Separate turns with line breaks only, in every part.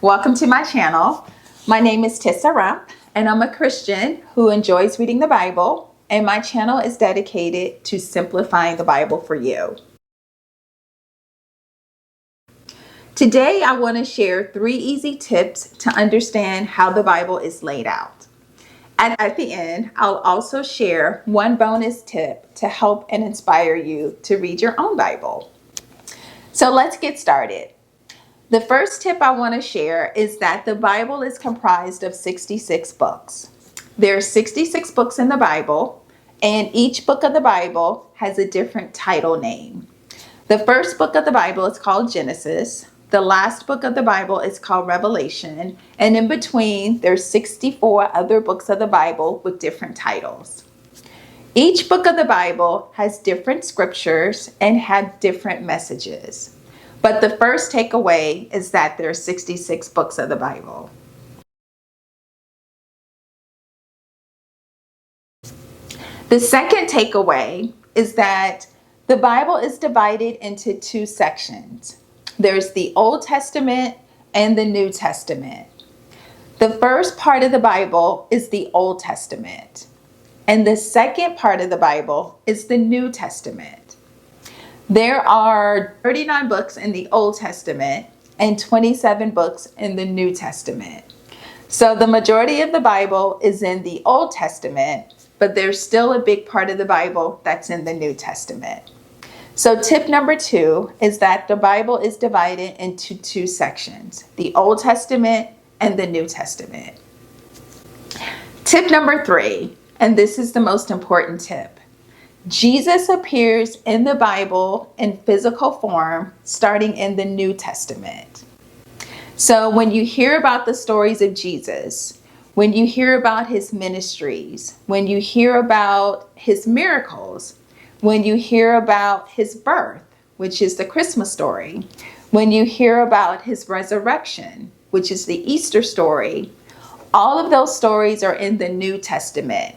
Welcome to my channel. My name is Tissa Rump, and I'm a Christian who enjoys reading the Bible, and my channel is dedicated to simplifying the Bible for you. Today, I want to share 3 easy tips to understand how the Bible is laid out. At the end, I'll also share 1 bonus tip to help and inspire you to read your own Bible. So let's get started. The first tip I want to share is that the Bible is comprised of 66 books. There are 66 books in the Bible, and each book of the Bible has a different title name. The first book of the Bible is called Genesis. The last book of the Bible is called Revelation. And in between, there's 64 other books of the Bible with different titles. Each book of the Bible has different scriptures and have different messages. But the first takeaway is that there are 66 books of the Bible. The second takeaway is that the Bible is divided into 2 sections. There's the Old Testament and the New Testament. The first part of the Bible is the Old Testament, and the second part of the Bible is the New Testament. There are 39 books in the Old Testament and 27 books in the New Testament. So the majority of the Bible is in the Old Testament, but there's still a big part of the Bible that's in the New Testament. So tip number 2 is that the Bible is divided into 2 sections, the Old Testament and the New Testament. Tip number 3, and this is the most important tip. Jesus appears in the Bible in physical form starting in the New Testament. So when you hear about the stories of Jesus, when you hear about his ministries, when you hear about his miracles, when you hear about his birth, which is the Christmas story, when you hear about his resurrection, which is the Easter story, all of those stories are in the New Testament.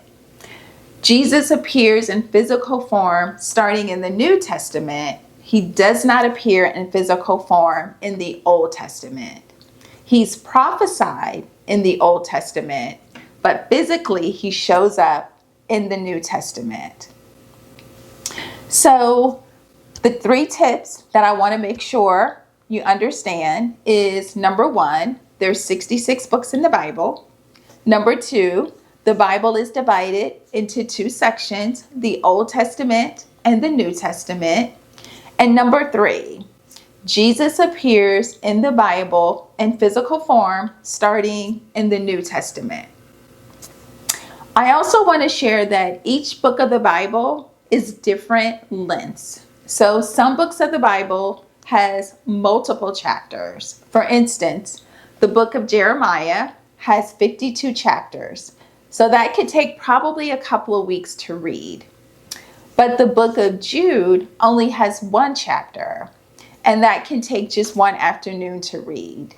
Jesus appears in physical form starting in the New Testament. He does not appear in physical form in the Old Testament. He's prophesied in the Old Testament, but physically he shows up in the New Testament. So the 3 tips that I want to make sure you understand is number 1, there's 66 books in the Bible. Number 2, the Bible is divided into 2 sections, the Old Testament and the New Testament. And number 3, Jesus appears in the Bible in physical form starting in the New Testament. I also want to share that each book of the Bible is different lengths. So some books of the Bible has multiple chapters. For instance, the book of Jeremiah has 52 chapters. So that could take probably a couple of weeks to read. But the book of Jude only has 1 chapter, and that can take just 1 afternoon to read.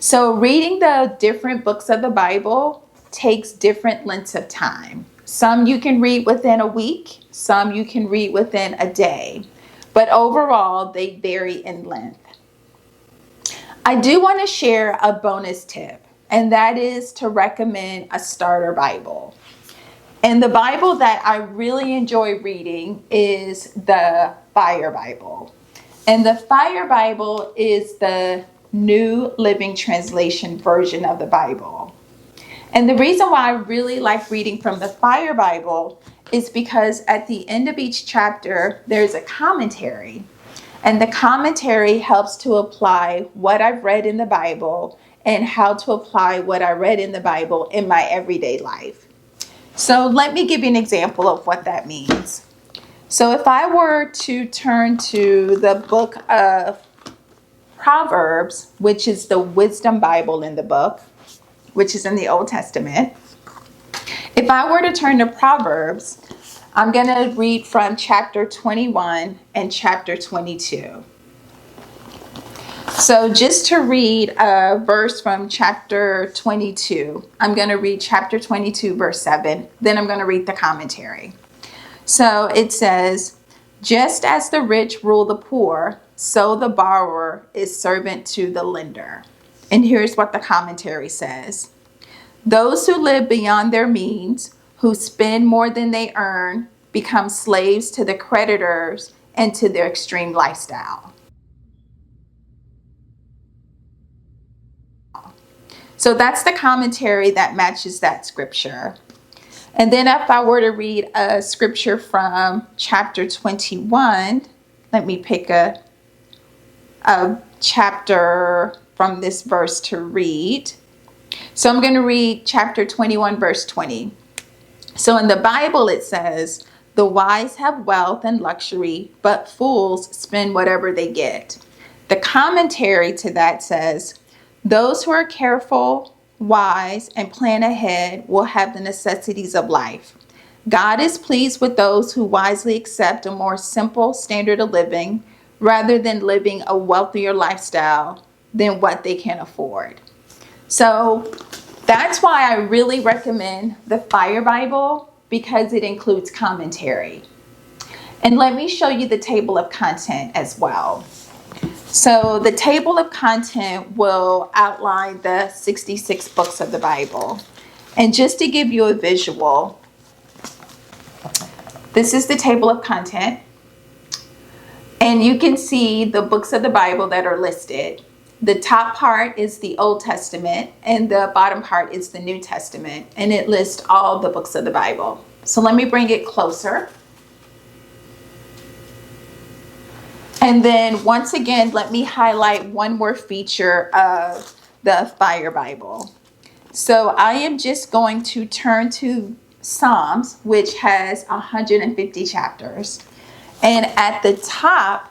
So reading the different books of the Bible takes different lengths of time. Some you can read within a week, some you can read within a day, but overall they vary in length. I do want to share a bonus tip, and that is to recommend a starter Bible. And the Bible that I really enjoy reading is the Fire Bible. And the Fire Bible is the New Living Translation version of the Bible. And the reason why I really like reading from the Fire Bible is because at the end of each chapter, there's a commentary. And the commentary helps to apply what I've read in the Bible and how to apply what I read in the Bible in my everyday life. So let me give you an example of what that means. So if I were to turn to the book of Proverbs, which is the wisdom Bible in the book, which is in the Old Testament. If I were to turn to Proverbs, I'm going to read from chapter 21 and chapter 22. So just to read a verse from chapter 22, I'm going to read chapter 22, verse 7. Then I'm going to read the commentary. So it says, just as the rich rule the poor, so the borrower is servant to the lender. And here's what the commentary says. Those who live beyond their means, who spend more than they earn, become slaves to the creditors and to their extreme lifestyle. So that's the commentary that matches that scripture. And then if I were to read a scripture from chapter 21, let me pick a chapter from this verse to read. So I'm going to read chapter 21, verse 20. So in the Bible, it says, the wise have wealth and luxury, but fools spend whatever they get. The commentary to that says, those who are careful, wise, and plan ahead will have the necessities of life. God is pleased with those who wisely accept a more simple standard of living rather than living a wealthier lifestyle than what they can afford. So that's why I really recommend the Fire Bible, because it includes commentary. And let me show you the table of content as well. So the table of content will outline the 66 books of the Bible. And just to give you a visual, this is the table of content. And you can see the books of the Bible that are listed. The top part is the Old Testament and the bottom part is the New Testament. And it lists all the books of the Bible. So let me bring it closer. And then once again, let me highlight one more feature of the Fire Bible. So I am just going to turn to Psalms, which has 150 chapters. And at the top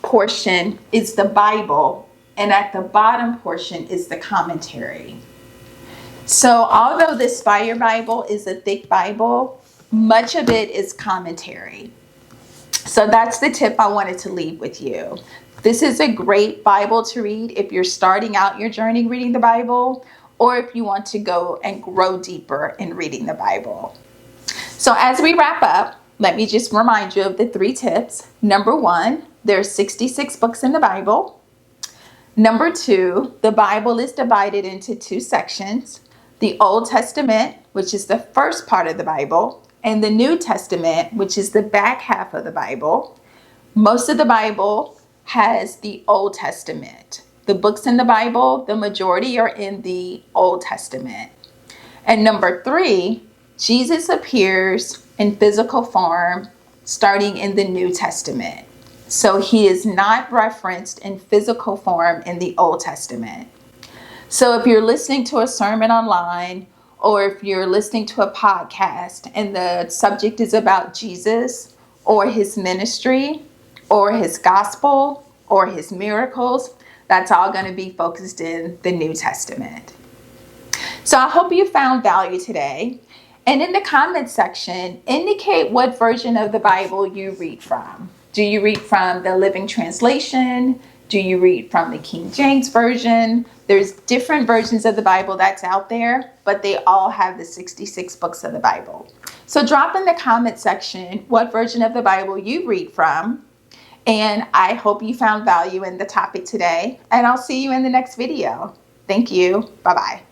portion is the Bible, and at the bottom portion is the commentary. So although this Fire Bible is a thick Bible, much of it is commentary. So that's the tip I wanted to leave with you. This is a great Bible to read if you're starting out your journey reading the Bible, or if you want to go and grow deeper in reading the Bible. So as we wrap up, let me just remind you of the 3 tips. Number 1, there's 66 books in the Bible. Number 2, the Bible is divided into 2 sections. The Old Testament, which is the first part of the Bible, and the New Testament, which is the back half of the Bible. Most of the Bible has the Old Testament. The books in the Bible, the majority are in the Old Testament. And number 3, Jesus appears in physical form starting in the New Testament. So he is not referenced in physical form in the Old Testament. So if you're listening to a sermon online, or if you're listening to a podcast and the subject is about Jesus or his ministry or his gospel or his miracles, that's all going to be focused in the New Testament. So I hope you found value today. And in the comment section, indicate what version of the Bible you read from. Do you read from the Living Translation? Do you read from the King James Version? There's different versions of the Bible that's out there, but they all have the 66 books of the Bible. So drop in the comment section what version of the Bible you read from. And I hope you found value in the topic today. And I'll see you in the next video. Thank you. Bye-bye.